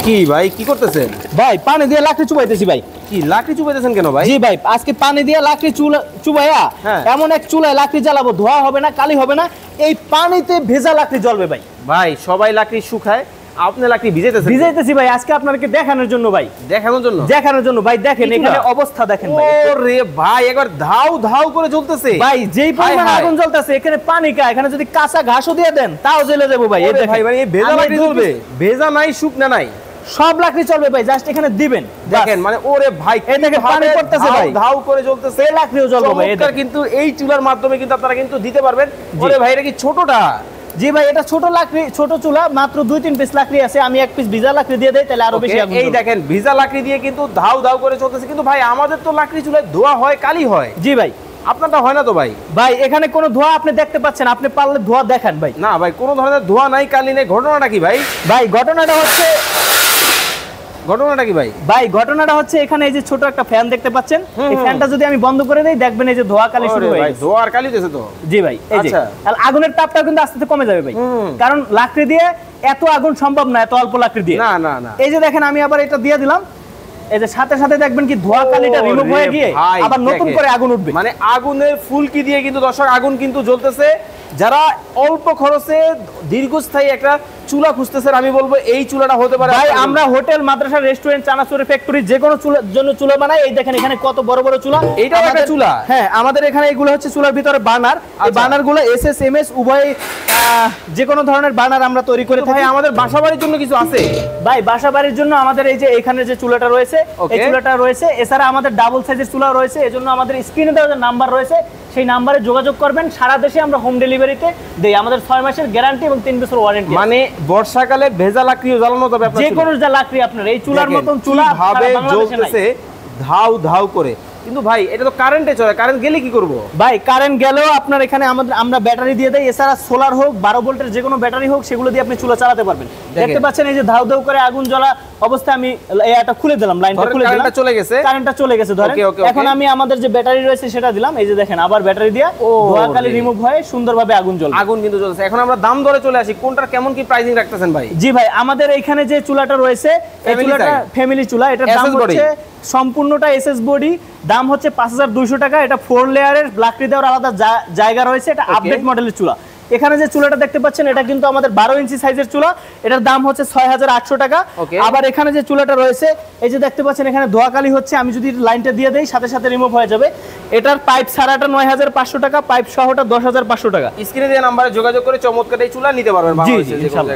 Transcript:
কি ভাই কি করতেছেন? ভাই পানি দিয়ে লাকড়ি চুবাইতেছি ভাই। কি লাকড়ি চুবাইতেছেন কেন ভাই? জি ভাই, আজকে পানি দিয়ে লাকড়ি চুবাইয়া এমন এক চুলায় লাকড়ি জ্বালাবো, ধোয়া হবে না, কালি হবে না, এই পানিতে ভেজা লাকড়ি জ্বলবে ভাই। ভাই সবাই লাকড়ি শুকায়, আপনি লাকড়ি ভিজাইতেছি ভাই আজকে আপনাদেরকে দেখানোর জন্য ভাই। দেখানোর জন্য ভাই, দেখেন এখানে অবস্থা দেখেন ভাই। ওরে ভাই একবার ধাউ ধাউ করে জ্বলতেছে ভাই, যেই পরিমাণ আগুন জ্বলতেছে, এখানে পানি কা, এখানে যদি কাঁচা ঘাসও দিয়ে দেন তাও জ্বলে যাবে ভাই। এই দেখেন ভাই, এই ভেজা লাকড়ি জ্বলবে, ভেজা নাই শুকনা নাই, সব লাকড়ি চলবে ভাই, জাস্ট এখানে দিবেন দেখেন। মানে ওরে ভাই এই দেখেন পানি পড়তেছে ভাই, ধাউ করে জ্বলতেছে, এই লাকড়িও জ্বলবে ভাই। এটা কিন্তু এই চুলার মাধ্যমে কিন্তু আপনারা কিন্তু দিতে পারবেন। ওরে ভাই এটা কি ছোটটা? জি ভাই, এটা ছোট লাকড়ি, ছোট চুলা, মাত্র 2-3 পিস লাকড়ি আছে, আমি এক পিস ভিজা লাকড়ি দিয়ে দেই তাহলে আরো বেশি আগুন। এই দেখেন ভিজা লাকড়ি দিয়ে কিন্তু ধাউ ধাউ করে চলতেছে। কিন্তু ভাই আমাদের তো লাকড়ি চুলায় ধোয়া হয়, কালি হয়। জি ভাই, আপনারটা হয় না তো ভাই? ভাই এখানে কোনো ধোয়া আপনি দেখতে পাচ্ছেন? আপনি পারলে ধোয়া দেখান ভাই। না ভাই, কোনো ধরনের ধোয়া নাই, কালি নেই। ঘটনাটা কি ভাই? ভাই ঘটনাটা হচ্ছে কি ভাই? ভাই ঘটনাটা হচ্ছে এখানে এই যে ছোট একটা ফ্যান দেখতে পাচ্ছেন, এই ফ্যানটা যদি আমি বন্ধ করে দেই দেখবেন এই যে ধোয়া কালি শুরু হয়ে গেছে। ধোয়া আর কালি দিতেছে তো। জি ভাই, এই যে আর আগুনের তাপটা কিন্তু আস্তে আস্তে কমে যাবে ভাই, কারণ লাকড়ি দিয়ে এত আগুন সম্ভব না, এত অল্প লাকড়ি দিয়ে। না না না, এই যে দেখেন আমি আবার এটা দিয়ে দিলাম, এই যে সাথে সাথে দেখবেন কি ধোয়া কালিটা রিমুভ হয়ে গিয়ে আবার নতুন করে আগুন উঠবে। মানে আগুনের ফুলকি দিয়ে কিন্তু দর্শক আগুন কিন্তু জ্বলতেছে। যারা অল্প খরচে দীর্ঘস্থায়ী একটা চুলা খুঁজতেছেন, আমি বলবো এই চুলাটা হতে পারে। ভাই আমরা হোটেল, মাদ্রাসা, রেস্টুরেন্ট, চানাচুরের ফ্যাক্টরি যে কোনো চুলার জন্য চুলা বানাই। এই দেখেন এখানে কত বড় বড় চুলা, এইটাও একটা চুলা। হ্যাঁ, আমাদের এখানে এগুলো হচ্ছে চুলার ভিতরে বার্নার। এই বার্নারগুলো এসএস এমএস উভয় যে কোনো ধরনের বার্নার আমরা তৈরি করে থাকি। ভাই আমাদের বাসাবাড়ির জন্য কিছু আছে ভাই? বাসাবাড়ির জন্য আমাদের এই যে এখানে যে চুলাটা রয়েছে, এই চুলাটা রয়েছে। এছাড়া আমাদের ডাবল সাইজের চুলা রয়েছে, এজন্য আমাদের স্ক্রিনে দেওয়া যে নাম্বার রয়েছে সেই নাম্বারে যোগাযোগ করবেন। সারা দেশে আমরা হোম ডেলিভারিতে দেই। আমাদের 6 মাসের গ্যারান্টি এবং 3 বছর ওয়ারেন্টি। মানে বর্ষাকালে ভেজা লাকড়িও জ্বালানো যাবে আপনার, যে কোনো যা লাকড়ি আপনার এই চুলার মতন চুলা ভাবে জ্বলতেছে ধাউ ধাউ করে। কিন্তু ভাই এটা তো কারেন্টে চলে, কারেন্ট গেলে কি করব? ভাই কারেন্ট গেলেও আপনার এখানে আমরা ব্যাটারি দিয়ে দেই। এছাড়া সোলার হোক, 12 ভোল্টের যে কোনো ব্যাটারি হোক, সেগুলো দিয়ে আপনি চুলা চালাতে পারবেন। দেখতে পাচ্ছেন এই যে ধাউ ধাউ করে আগুন জ্বলা অবস্থায় আমি এটা খুলে দিলাম, লাইনটা খুলে দিলাম, কারেন্টটা চলে গেছে ধরেন। এখন আমি আমাদের যে ব্যাটারি রয়েছে সেটা দিলাম, এই যে দেখেন আবার ব্যাটারি দিয়ে ধোয়া কালি রিমুভ হয়ে সুন্দরভাবে আগুন জ্বলে। আগুন কিন্তু জ্বলছে। এখন আমরা দাম দরে চলে আসি, কোনটার কেমন কি প্রাইসিং রাখতেছেন ভাই? জি ভাই, আমাদের এখানে যে চুলাটা রয়েছে এই চুলাটা ফ্যামিলি চুলা, এটার দাম হচ্ছে সম্পূর্ণটা এসএস বডি, দাম হচ্ছে 5200 টাকা। এটা 4 লেয়ারের লাকড়ি দেওয়ার আলাদা জায়গা রয়েছে, এটা আপডেট মডেলের চুলা। এখানে যে চুলাটা দেখতে পাচ্ছেন এটা কিন্তু আমাদের 12 ইঞ্চি সাইজের চুলা, এটার দাম হচ্ছে 6800 টাকা। আবার এখানে যে চুলাটা রয়েছে এই যে দেখতে পাচ্ছেন এখানে ধোয়া কালি হচ্ছে, আমি যদি লাইনটা দিয়ে দেই সাথে সাথে রিমুভ হয়ে যাবে। এটার পাইপ ছাড়াটা 9500 টাকা, পাইপ সহটা 10500 টাকা। স্ক্রিনে দেওয়া নম্বরে যোগাযোগ করে চমৎকার এই চুলা নিতে পারবেন। জি ইনশাআল্লাহ।